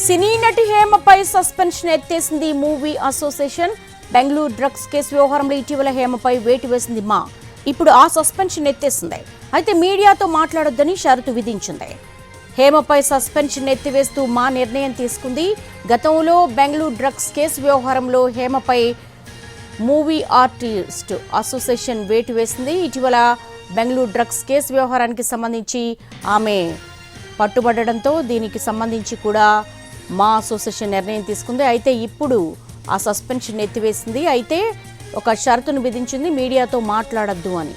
సినీ నటి హేమపై సస్పెన్షన్ ఎత్తేసింది movie association. Bengaluru drugs case వ్యవహారంలో ఇటీవల హేమపై వేటు వేసింది ఇప్పుడు ఆ సస్పెన్షన్ ఎత్తేసింది. అయితే మీడియాతో మాట్లాడొద్దని షరతు విధించింది. హేమపై సస్పెన్షన్ ఎత్తివేస్తూ నిర్ణయం తీసుకుంది. గతంలో బెంగళూరు డ్రగ్స్ కేసు వ్యవహారంలో హేమపై మూవీ ఆర్టిస్ట్ అసోసియేషన్ వేటు వేసింది. ఇటీవల బెంగళూరు డ్రగ్స్ కేసు వ్యవహారానికి సంబంధించి ఆమె పట్టుబడడంతో దీనికి సంబంధించి కూడా అసోసియేషన్ నిర్ణయం తీసుకుంది. అయితే ఇప్పుడు ఆ సస్పెన్షన్ ఎత్తివేసింది. అయితే ఒక షరతును విధించింది, మీడియాతో మాట్లాడొద్దు అని.